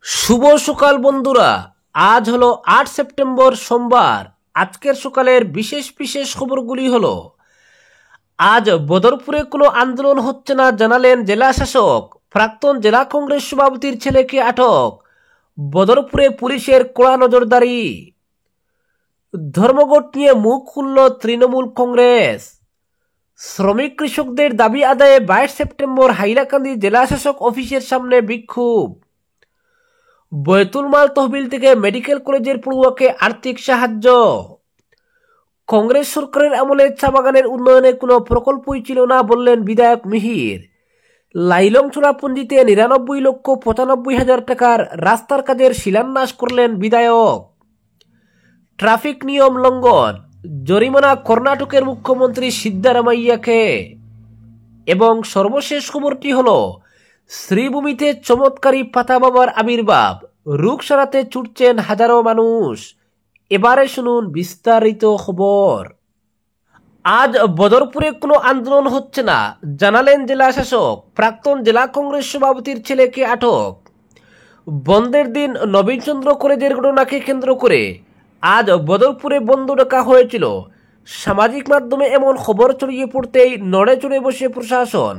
শুভ সকাল বন্ধুরা। আজ হলো ৮ সেপ্টেম্বর সোমবার। আজকের সকালের বিশেষ বিশেষ খবরগুলি হলো, আজ বদরপুরে কোনো আন্দোলন হচ্ছে না জানালেন জেলা শাসক। প্রাক্তন জেলা কংগ্রেস সভাপতির ছেলেকে আটক, বদরপুরে পুলিশের কড়া নজরদারি। ধর্মঘট নিয়ে মুখ খুলল তৃণমূল কংগ্রেস। শ্রমিক কৃষকদের দাবি আদায়ে ২২ সেপ্টেম্বর হাইলাকান্দি জেলা শাসক অফিসের সামনে বিক্ষোভ। বৈতুল মাল তহবিল থেকে মেডিকেল কলেজের পড়ুয়াকে আর্থিক সাহায্য। কংগ্রেস সরকারের আমলে চা বাগানের উন্নয়নে কোনো প্রকল্পই ছিল না বললেন বিধায়ক মিহির। লাইলংছড়া পঞ্জিতে ৯৯,৯৫,০০০ টাকার রাস্তার কাজের শিলান্যাস করলেন বিধায়ক। ট্রাফিক নিয়ম লঙ্ঘন, জরিমানা কর্ণাটকের মুখ্যমন্ত্রী সিদ্ধারামাইয়াকে। এবং সর্বশেষ খবরটি হলো, শ্রীভূমিতে চমৎকারী পাতা বাবার আবির্ভাব, রোগ সারাতে ছুটছেন হাজারো মানুষ। এবারে শুনুন বিস্তারিত খবর। আজ বদরপুরে কোনো আন্দোলন হচ্ছে না জানালেন জেলা শাসক। প্রাক্তন জেলা কংগ্রেস সভাপতির ছেলেকে আটক। বন্ধের দিন নবীনচন্দ্র কলেজের ঘটনাকে কেন্দ্র করে আজ বদরপুরে বন্ধ ডাকা হয়েছিল। সামাজিক মাধ্যমে এমন খবর ছড়িয়ে পড়তেই নড়ে চড়ে বসে প্রশাসন।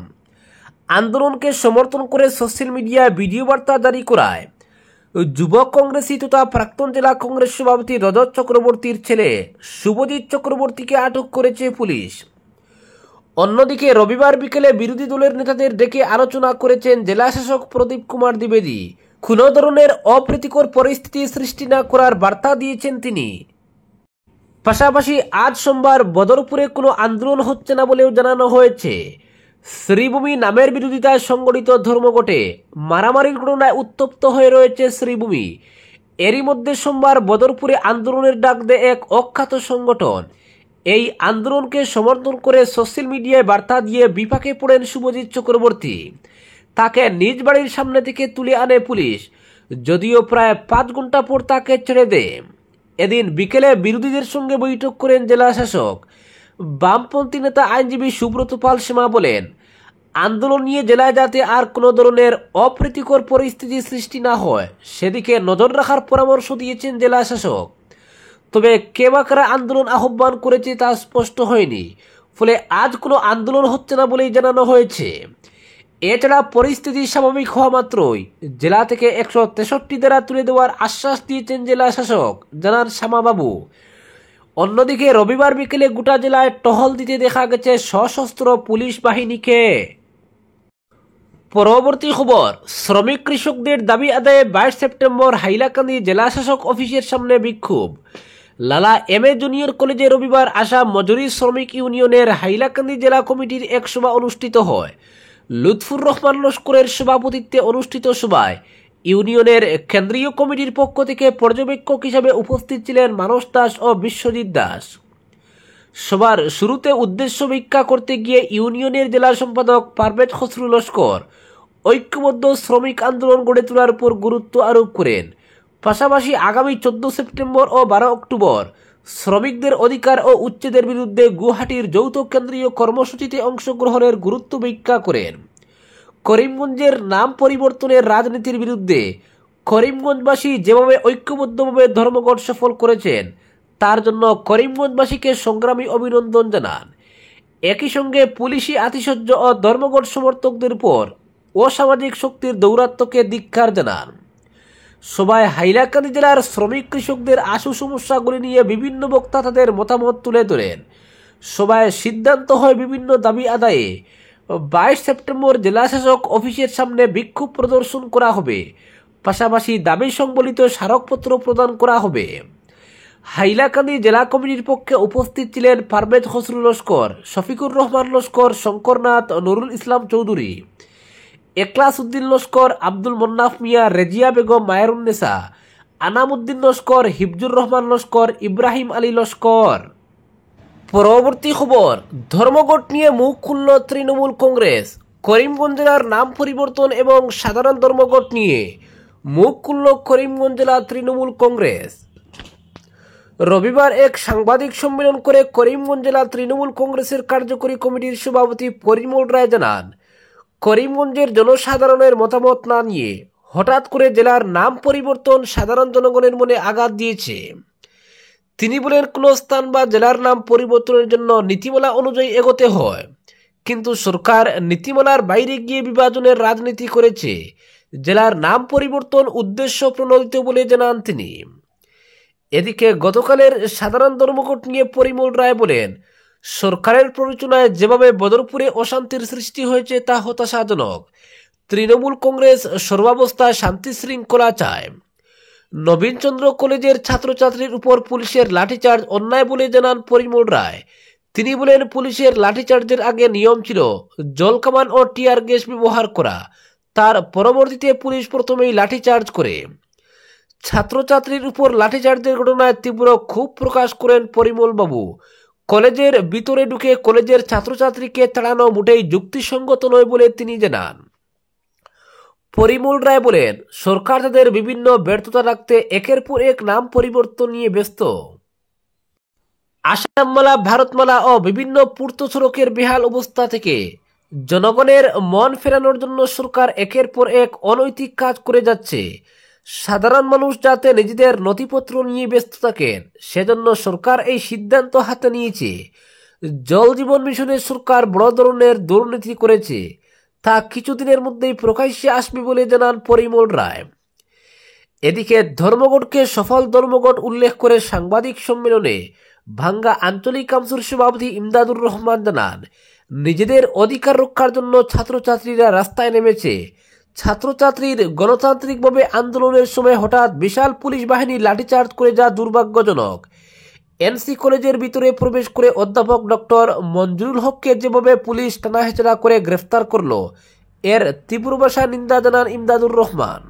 আন্দোলনকে সমর্থন করে সোশ্যাল মিডিয়ায় ভিডিও বার্তা জারি করায় যুবক কংগ্রেসী তথা প্রাক্তন জেলা কংগ্রেস সভাপতি রজত চক্রবর্তীর ছেলে শুভজিৎ চক্রবর্তীকে আটক করেছে পুলিশ। অন্যদিকে রবিবার বিকেলে বিরোধী দলের নেতাদের ডেকে আলোচনা করেছেন জেলা শাসক প্রদীপ কুমার দ্বিবেদী। কোনো ধরনের অপ্রীতিকর পরিস্থিতি সৃষ্টি না করার বার্তা দিয়েছেন তিনি। পাশাপাশি আজ সোমবার বদরপুরে কোনো আন্দোলন হচ্ছে না বলেও জানানো হয়েছে। শ্রীভূমি নামের বিরোধিতায় সংগঠিত ধর্মঘটে মারামারির ঘটনায় উত্তপ্ত হয়ে রয়েছে শ্রীভূমি। এরই মধ্যে সোমবার বদরপুরে আন্দোলনের ডাক দেয় এক অখ্যাত সংগঠন। এই আন্দোলনকে সমর্থন করে সোশ্যাল মিডিয়ায় বার্তা দিয়ে বিপাকে পড়েন শুভজিৎ চক্রবর্তী। তাকে নিজ বাড়ির সামনে থেকে তুলে আনে পুলিশ, যদিও প্রায় ৫ ঘন্টা পর তাকে ছেড়ে দেয়। এদিন বিকেলে বিরোধীদের সঙ্গে বৈঠক করেন জেলা শাসক। বামপন্থী নেতা আইনজীবী সুব্রত পাল সেমা বলেন, আন্দোলন নিয়ে জেলায় যাতে আর কোনো ধরনের অপ্রীতিকর পরিস্থিতি সৃষ্টি না হয় সেদিকে নজর রাখার পরামর্শ দিয়েছেন জেলা শাসক। তবে কে বা কারা আন্দোলন আহ্বান করেছে তা স্পষ্ট হয়নি, ফলে আজ কোনো আন্দোলন হচ্ছে না বলেই জানানো হয়েছে। এছাড়া পরিস্থিতি স্বাভাবিক হওয়া মাত্রই জেলা থেকে ১৬৩ ধারা তুলে দেওয়ার আশ্বাস দিয়েছেন জেলা শাসক, জানান শ্যামাবাবু। অন্যদিকে রবিবার বিকেলে গোটা জেলায় টহল দিতে দেখা গেছে সশস্ত্র পুলিশ বাহিনীকে। পরবর্তী খবর, শ্রমিক কৃষকদের দাবি আদায়ে ২২ সেপ্টেম্বর হাইলাকান্দি জেলা শাসক অফিসের সামনে বিক্ষোভ। লালা এম এ জুনিয়র কলেজে রবিবার আসাম মজুরি শ্রমিক ইউনিয়নের হাইলাকান্দি জেলা কমিটির এক সভা অনুষ্ঠিত হয়। লুৎফুর রহমান লস্করের সভাপতিত্বে অনুষ্ঠিত সভায় ইউনিয়নের কেন্দ্রীয় কমিটির পক্ষ থেকে পর্যবেক্ষক হিসাবে উপস্থিত ছিলেন মানস দাস ও বিশ্বজিৎ দাস। সবার শুরুতে উদ্দেশ্য ব্যাখ্যা করতে গিয়ে ইউনিয়নের জেলা সম্পাদক পারভেজ খসরু লস্কর ঐক্যবদ্ধ শ্রমিক আন্দোলন গড়ে তোলার উপর গুরুত্ব আরোপ করেন। পাশাপাশি আগামী ১৪ সেপ্টেম্বর ও ১২ অক্টোবর শ্রমিকদের অধিকার ও উচ্ছেদের বিরুদ্ধে গুয়াহাটির যৌথ কেন্দ্রীয় কর্মসূচিতে অংশগ্রহণের গুরুত্ব ব্যাখ্যা করেন। করিমগঞ্জের নাম পরিবর্তনের রাজনীতির বিরুদ্ধে করিমগঞ্জবাসী যেভাবে ঐক্যবদ্ধভাবে ধর্মঘট সফল করেছেন তার জন্য করিমগঞ্জবাসীকে সংগ্রামী অভিনন্দন জানান। একই সঙ্গে পুলিশি আতিশয্য ও ধর্মঘট সমর্থকদের উপর অসামাজিক শক্তির দৌরাত্ম্যকে ধিক্কার জানান। সভায় হাইলাকান্দি জেলার শ্রমিক কৃষকদের আশু সমস্যাগুলি নিয়ে বিভিন্ন বক্তা তাদের মতামত তুলে ধরেন। সভায় সিদ্ধান্ত হয় বিভিন্ন দাবি আদায়ে ২২ সেপ্টেম্বর জেলা শাসক অফিসের সামনে বিক্ষোভ প্রদর্শন করা হবে। পাশাপাশি দাবি সংবলিত স্মারকপত্র প্রদান করা হবে। হাইলাকান্দি জেলা কমিটির পক্ষে উপস্থিত ছিলেন পারভেজ খসরু লস্কর, শফিকুর রহমান লস্কর, শঙ্করনাথ, নুরুল ইসলাম চৌধুরী, একলাস উদ্দিন লস্কর, আব্দুল মন্নাফ মিয়া, রেজিয়া বেগম, মায়েরুন্নেসা, আনামউদ্দিন লস্কর, হিফজুর রহমান লস্কর, ইব্রাহিম আলী লস্কর। পরবর্তী খবর, ধর্মঘট নিয়ে মুখ খুলল তৃণমূল কংগ্রেস। করিমগঞ্জ জেলার নাম পরিবর্তন এবং সাধারণ ধর্মঘট নিয়ে মুখ খুলল করিমগঞ্জ জেলা তৃণমূল কংগ্রেস। রবিবার এক সাংবাদিক সম্মেলন করে করিমগঞ্জ জেলা তৃণমূল কংগ্রেসের কার্যকরী কমিটির সভাপতি পরিমল রায় জানান, করিমগঞ্জের জনসাধারণের মতামত না নিয়ে হঠাৎ করে জেলার নাম পরিবর্তন সাধারণ জনগণের মনে আঘাত দিয়েছে। তিনি বলেন, কোনো স্থান বা জেলার নাম পরিবর্তনের জন্য নীতিমালা অনুযায়ী এগোতে হয়, কিন্তু সরকার নীতিমালার বাইরে গিয়ে বিভাজনের রাজনীতি করেছে। জেলার নাম পরিবর্তন উদ্দেশ্য প্রণোদিত বলে জানান তিনি। এদিকে গতকালের সাধারণ ধর্মঘট নিয়ে পরিমল রায় বলেন, সরকারের প্ররোচনায় যেভাবে বদরপুরে অশান্তির সৃষ্টি হয়েছে তা হতাশাজনক। তৃণমূল কংগ্রেস সর্বাবস্থায় শান্তি শৃঙ্খলা চায়। নবীনচন্দ্র কলেজের ছাত্রছাত্রীর উপর পুলিশের লাঠিচার্জ অন্যায় বলে জানান পরিমল রায়। তিনি বলেন, পুলিশের লাঠিচার্জের আগে নিয়ম ছিল জলকামান ও টিয়ার গ্যাস ব্যবহার করা, তার পরবর্তীতে পুলিশ প্রথমেই লাঠিচার্জ করে। ছাত্রছাত্রীর উপর লাঠিচার্জের ঘটনায় তীব্র ক্ষোভ প্রকাশ করেন পরিমল বাবু। কলেজের ভিতরে ঢুকে কলেজের ছাত্রছাত্রীকে তাড়ানো মোটেই যুক্তিসঙ্গত নয় বলে তিনি জানান। পরিমল রায় বলেন, সরকার তাদের বিভিন্ন ব্যর্থতা রাখতে একের পর এক নাম পরিবর্তন নিয়ে ব্যস্ত। আসামমালা, ভারতমালা ও বিভিন্ন পূর্ত সড়কের বেহাল অবস্থা থেকে জনগণের মন ফেরানোর জন্য সরকার একের পর এক অনৈতিক কাজ করে যাচ্ছে। সাধারণ মানুষ যাতে নিজেদের নথিপত্র নিয়ে ব্যস্ত থাকেন, সেজন্য সরকার এই সিদ্ধান্ত হাতে নিয়েছে। জল জীবন মিশনের সরকার বড় ধরনের দুর্নীতি করেছে, তা কিছুদিনের মধ্যেই প্রকাশ্যে আসবে বলে জানান পরিমল রায়। এদিকে ধর্মঘটকে সফল ধর্মঘট উল্লেখ করে সাংবাদিক সম্মেলনে ভাঙ্গা আঞ্চলিক কাউন্সিল সভাপতি ইমদাদুর রহমান জানান, নিজেদের অধিকার রক্ষার জন্য ছাত্রছাত্রীরা রাস্তায় নেমেছে। ছাত্রছাত্রীর গণতান্ত্রিকভাবে আন্দোলনের সময় হঠাৎ বিশাল পুলিশ বাহিনী লাঠিচার্জ করে যা দুর্ভাগ্যজনক। এনসি কলেজের ভিতরে প্রবেশ করে অধ্যাপক ডক্টর মঞ্জুরুল হককে যেভাবে পুলিশ টানাহেচড়া করে গ্রেফতার করল, এর তীব্র ভাষায় নিন্দা জানান ইমদাদুর রহমান।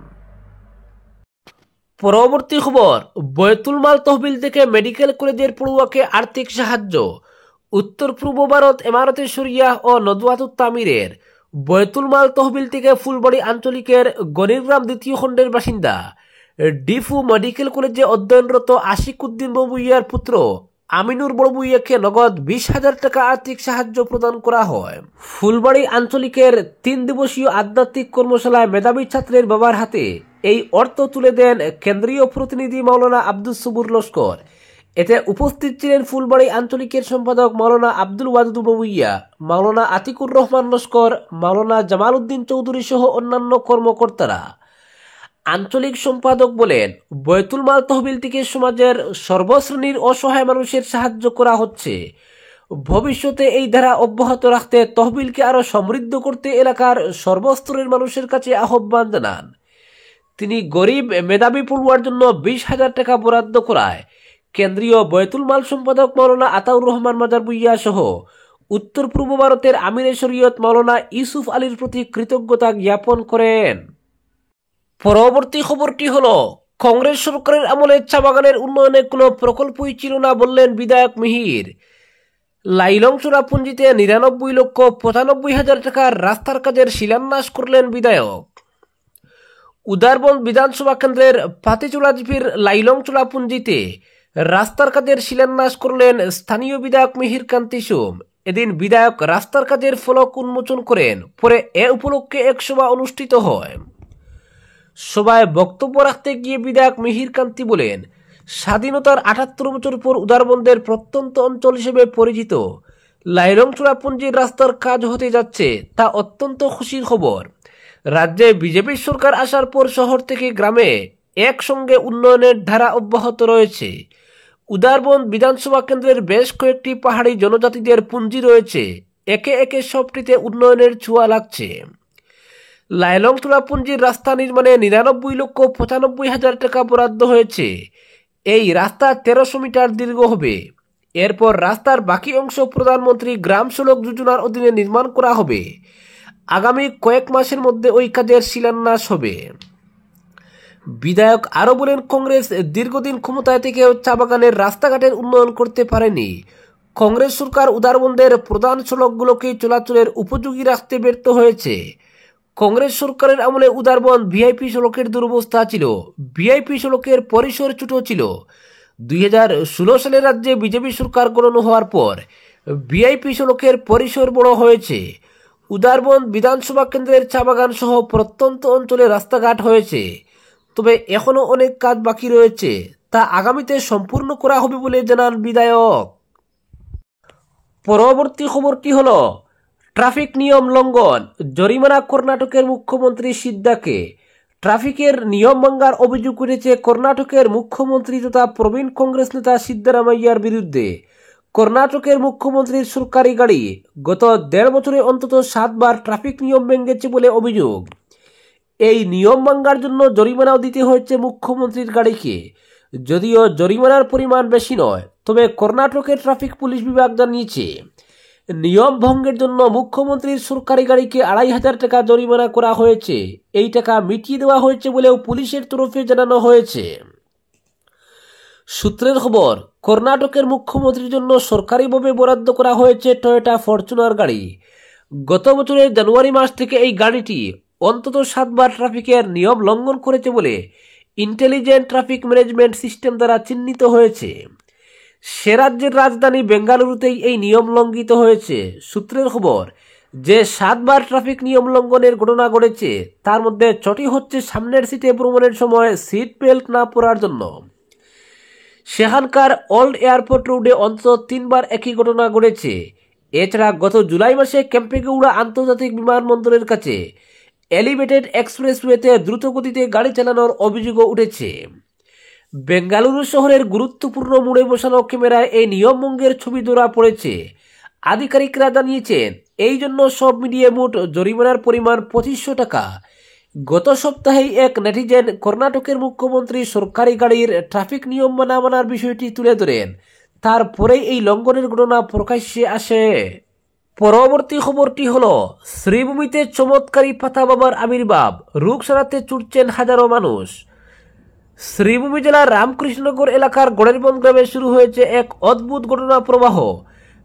পরবর্তী খবর, বয়তুল মাল তহবিল থেকে মেডিকেল কলেজের পড়ুয়াকে আর্থিক সাহায্য। উত্তর পূর্ব ভারত এমারতে শরিয়াহ ও নদওয়াতুত তামিরের বয়তুল মাল তহবিল থেকে ফুলবাড়ি আঞ্চলিকের গণিরগ্রাম দ্বিতীয় খণ্ডের বাসিন্দা ডিফু মেডিকেল কলেজে অধ্যয়নরত আশিক উদ্দিন বড়বুইয়ার পুত্র আমিনুর বড়বুইয়াকে নগদ 20,000 টাকা আর্থিক সাহায্য প্রদান করা হয়। ফুলবাড়ি আঞ্চলিকের 3 দিবসীয় আধ্যাত্মিক কর্মশালায় মেধাবী ছাত্রের বাবার হাতে এই অর্থ তুলে দেন কেন্দ্রীয় প্রতিনিধি মাওলানা আব্দুস সবুর লস্কর। এতে উপস্থিত ছিলেন ফুলবাড়ি আঞ্চলিকের সম্পাদক মাওলানা আব্দুল ওয়াদুদ বড়বুইয়া, মাওলানা আতিকুর রহমান লস্কর, মাওলানা জামাল উদ্দিন চৌধুরী সহ অন্যান্য কর্মকর্তারা। আঞ্চলিক সম্পাদক বলেন, বয়তুল মাল তহবিল থেকে সমাজের সর্বশ্রেণীর অসহায় মানুষের সাহায্য করা হচ্ছে। ভবিষ্যতে এই ধারা অব্যাহত রাখতে তহবিলকে আরও সমৃদ্ধ করতে এলাকার সর্বস্তরের মানুষের কাছে আহ্বান জানান। তিনি গরিব মেধাবী পড়ুয়ার জন্য 20,000 টাকা বরাদ্দ করায় কেন্দ্রীয় বয়তুল মাল সম্পাদক মাওলানা আতাউর রহমান মাজার বুইয়া সহ উত্তর পূর্ব ভারতের আমিরে শরীয়ত মাওলানা ইউসুফ আলীর প্রতি কৃতজ্ঞতা জ্ঞাপন করেন। পরবর্তী খবরটি হলো, কংগ্রেস সরকারের আমলে চা বাগানের উন্নয়নে কোনো প্রকল্পই ছিল না বললেন বিধায়ক মিহির। লাইলংচড়া পুঞ্জিতে 99,95,000 টাকার রাস্তার কাজের শিলান্যাস করলেন বিধায়ক। উদারবন বিধানসভা কেন্দ্রের পাতিচুলা জিপির লাইলংচড়া পুঞ্জিতে রাস্তার কাজের শিলান্যাস করলেন স্থানীয় বিধায়ক মিহির কান্তি সোম। এদিন বিধায়ক রাস্তার কাজের ফলক উন্মোচন করেন। পরে এ উপলক্ষে এক সভা অনুষ্ঠিত হয়। সভায় বক্তব্য রাখতে গিয়ে বিধায়ক মিহির কান্তি বলেন, স্বাধীনতার 78 বছর পর উদারবন্দের প্রত্যন্ত অঞ্চল হিসেবে পরিচিত লাইলংচড়া পুঞ্জির রাস্তার কাজ হতে যাচ্ছে, তা অত্যন্ত খুশির খবর। রাজ্যে বিজেপি সরকার আসার পর শহর থেকে গ্রামে একসঙ্গে উন্নয়নের ধারা অব্যাহত রয়েছে। উদারবন বিধানসভা কেন্দ্রের বেশ কয়েকটি পাহাড়ি জনজাতিদের পুঞ্জি রয়েছে, একে একে সবটিতে উন্নয়নের ছোঁয়া লাগছে। লাইলংচড়া পুঞ্জির রাস্তা নির্মাণে 99,95,000 টাকা বরাদ্দ হয়েছে। এই রাস্তা 1300 মিটার দীর্ঘ হবে। এরপর রাস্তার বাকি অংশ প্রধানমন্ত্রী গ্রাম সড়ক যোজনার অধীনে নির্মাণ করা হবে। আগামী কয়েক মাসের মধ্যে ওই কাজের শিলান্যাস হবে। বিধায়ক আরও বলেন, কংগ্রেস দীর্ঘদিন ক্ষমতায় থেকেও চা বাগানের রাস্তাঘাটের উন্নয়ন করতে পারেনি। কংগ্রেস সরকার উদারবন্দের প্রধান সড়কগুলোকে চলাচলের উপযোগী রাখতে ব্যর্থ হয়েছে। কংগ্রেস সরকারের আমলে উদারবন ভিআইপি সড়কের দুরবস্থা ছিল। ভিআইপি সড়কের পরিসর ছোট ছিল। 2016 সালে রাজ্যে বিজেপি সরকার গঠন হওয়ার পর ভিআইপি সড়কের পরিসর বড় হয়েছে। উদারবন বিধানসভা কেন্দ্রের চা বাগান সহ প্রত্যন্ত অঞ্চলে রাস্তাঘাট হয়েছে, তবে এখনও অনেক কাজ বাকি রয়েছে, তা আগামীতে সম্পূর্ণ করা হবে বলে জানান বিধায়ক। পরবর্তী খবরটি হল ট্রাফিক নিয়ম লঙ্ঘন, জরিমানা কর্ণাটকের মুখ্যমন্ত্রী সিদ্দাকে। ট্রাফিকের নিয়ম ভাঙার অভিযোগ উঠেছে কর্ণাটকের মুখ্যমন্ত্রী তথা প্রবীণ কংগ্রেস নেতা সিদ্দারামাইয়ার বিরুদ্ধে। কর্ণাটকের মুখ্যমন্ত্রীর সরকারি গাড়ি গত 1.5 বছরে অন্তত 7 বার ট্রাফিক নিয়ম ভেঙেছে বলে অভিযোগ। এই নিয়ম ভাঙার জন্য জরিমানাও দিতে হয়েছে মুখ্যমন্ত্রীর গাড়িকে। যদিও জরিমানার পরিমাণ বেশি নয়, তবে কর্ণাটকের ট্রাফিক পুলিশ বিভাগ জানিয়েছে নিয়ম ভঙ্গের জন্য মুখ্যমন্ত্রীর সরকারি গাড়িকে 2500 টাকা জরিমানা করা হয়েছে। এই টাকা মিটিয়ে দেওয়া হয়েছে বলেও পুলিশের তরফে জানানো হয়েছে। সূত্রের খবর, কর্ণাটকের মুখ্যমন্ত্রীর জন্য সরকারিভাবে বরাদ্দ করা হয়েছে টয়োটা ফরচুনার গাড়ি। গত বছরের জানুয়ারি মাস থেকে এই গাড়িটি অন্তত 7 বার ট্রাফিকের নিয়ম লঙ্ঘন করেছে বলে ইন্টেলিজেন্ট ট্রাফিক ম্যানেজমেন্ট সিস্টেম দ্বারা চিহ্নিত হয়েছে। সে রাজ্যের রাজধানী বেঙ্গালুরুতেই এই নিয়ম লঙ্ঘিত হয়েছে। সূত্রের খবর, যে 7 বার ট্রাফিক নিয়ম লঙ্ঘনের ঘটনা ঘটেছে তার মধ্যে 6টি হচ্ছে সামনের সিটে ভ্রমণের সময় সিট বেল্ট না পরার জন্য। সেখানকার ওল্ড এয়ারপোর্ট রোডে অন্তত 3 বার একই ঘটনা ঘটেছে। এছাড়া গত জুলাই মাসে কেম্পেগৌড়া আন্তর্জাতিক বিমানবন্দরের কাছে এলিভেটেড এক্সপ্রেসওয়েতে দ্রুতগতিতে গাড়ি চালানোর অভিযোগও উঠেছে। বেঙ্গালুরু শহরের গুরুত্বপূর্ণ মোড়ে বসানো ক্যামেরায় এই নিয়ম ভঙ্গের ছবি ধরা পড়েছে। আধিকারিকরা জানিয়েছেন এই জন্য সব মিলিয়ে মোট জরিমানার পরিমাণ 2500 টাকা। গত সপ্তাহেই এক নেটিজেন কর্ণাটকের মুখ্যমন্ত্রী সরকারি গাড়ির ট্রাফিক নিয়ম না মানার বিষয়টি তুলে ধরেন। তারপরেই এই লঙ্ঘনের ঘটনা প্রকাশ্যে আসে। পরবর্তী খবরটি হল শ্রীভূমিতে চমৎকারী পাতা বাবার আবির্ভাব, রোগ সারাতে ছুটছেন হাজারো মানুষ। শ্রীভূমি জেলার রামকৃষ্ণনগর এলাকার গড়েরবন গ্রামে শুরু হয়েছে এক অদ্ভুত ঘটনা প্রবাহ।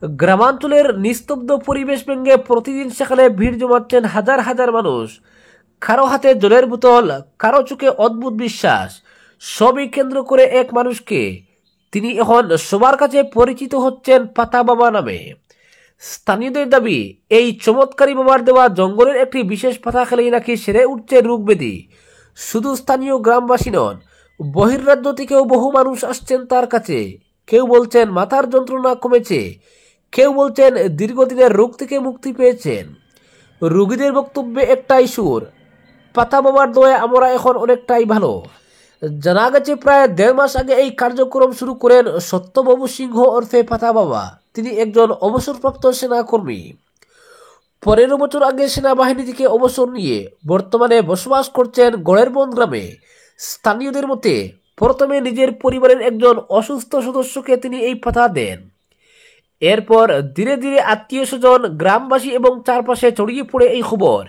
গ্রামাঞ্চলের নিস্তব্ধ পরিবেশ ভেঙে প্রতিদিন সেখানে ভিড় জমাচ্ছেন হাজার হাজার মানুষ। কারো হাতে জলের বোতল, কারো চোখে অদ্ভুত বিশ্বাস। সবই কেন্দ্র করে এক মানুষকে। তিনি এখন সবার কাছে পরিচিত হচ্ছেন পাতা বাবা নামে। স্থানীয়দের দাবি, এই চমৎকারী বাবার দেওয়া জঙ্গলের একটি বিশেষ পাতা খেলেই নাকি সেরে উঠছে রোগ ব্যাধি। শুধু স্থানীয় গ্রামবাসী নন, বহির্রাজ্য থেকেও বহু মানুষ আসছেন তার কাছে। কেউ বলছেন মাথার যন্ত্রণা কমেছে, কেউ বলছেন দীর্ঘদিনের রোগ থেকে মুক্তি পেয়েছেন। রোগীদের বক্তব্যে একটাই সুর, পাতা বাবার দয়ায় আমরা এখন অনেকটাই ভালো। জানা গেছে প্রায় 1.5 মাস আগে এই কার্যক্রম শুরু করেন সত্যবাবু সিংহ ওরফে পাতা বাবা। তিনি একজন অবসরপ্রাপ্ত সেনাকর্মী। 15 বছর আগে সেনাবাহিনী থেকে অবসর নিয়ে বর্তমানে বসবাস করছেন গড়েরবন গ্রামে। স্থানীয়দের মতে প্রথমে নিজের পরিবারের একজন অসুস্থ সদস্যকে তিনি এই পাতা দেন। এরপর ধীরে ধীরে আত্মীয় স্বজন, গ্রামবাসী এবং চারপাশে ছড়িয়ে পড়ে এই খবর।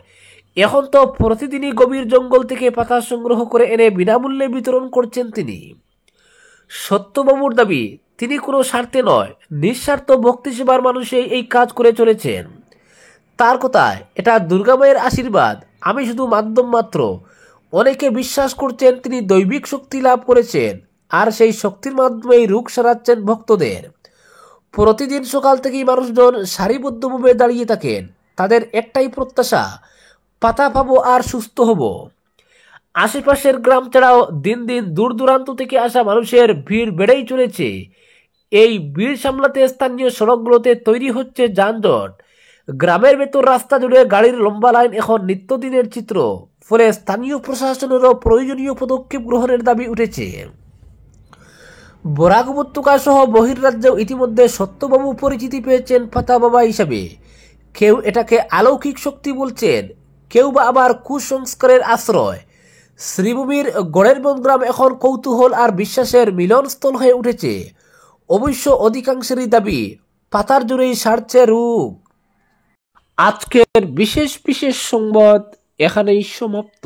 এখন তো প্রতিদিনই গভীর জঙ্গল থেকে পাতা সংগ্রহ করে এনে বিনামূল্যে বিতরণ করছেন তিনি। সত্যবাবুর দাবি, তিনি কোনো স্বার্থে নয়, নিঃস্বার্থ ভক্তি সেবার মানুষে এই কাজ করে চলেছেন। তার কথায়, এটা দুর্গামায়ের আশীর্বাদ, আমি শুধু মাধ্যম মাত্র। অনেকে বিশ্বাস করছেন তিনি দৈবিক শক্তি লাভ করেছেন, আর সেই শক্তির মাধ্যমেই রোগ সারাচ্ছেন ভক্তদের। প্রতিদিন সকাল থেকেই মানুষজন সারিবদ্ধভাবে দাঁড়িয়ে থাকেন। তাদের একটাই প্রত্যাশা, পাতা পাবো আর সুস্থ হব। আশেপাশের গ্রাম ছাড়াও দিন দিন দূর দূরান্ত থেকে আসা মানুষের ভিড় বেড়েই চলেছে। এই ভিড় সামলাতে স্থানীয় সড়কগুলোতে তৈরি হচ্ছে যানজট। গ্রামের ভেতর রাস্তা জুড়ে গাড়ির লম্বা লাইন এখন নিত্যদিনের চিত্র। ফলে স্থানীয় প্রশাসনেরও প্রয়োজনীয় পদক্ষেপ গ্রহণের দাবি উঠেছে। বরাক উপত্যকা সহ বহির্রাজ্যেও ইতিমধ্যে সত্যবাবু পরিচিতি পেয়েছেন পাতা বাবা হিসাবে। কেউ এটাকে অলৌকিক শক্তি বলছেন, কেউ বা আবার কুসংস্কারের আশ্রয়। শ্রীভূমির গড়েরবন গ্রাম এখন কৌতূহল আর বিশ্বাসের মিলনস্থল হয়ে উঠেছে। অবশ্য অধিকাংশেরই দাবি, পাতার জোরেই সারছে রোগ। আজকের বিশেষ বিশেষ সংবাদ এখানেই সমাপ্ত।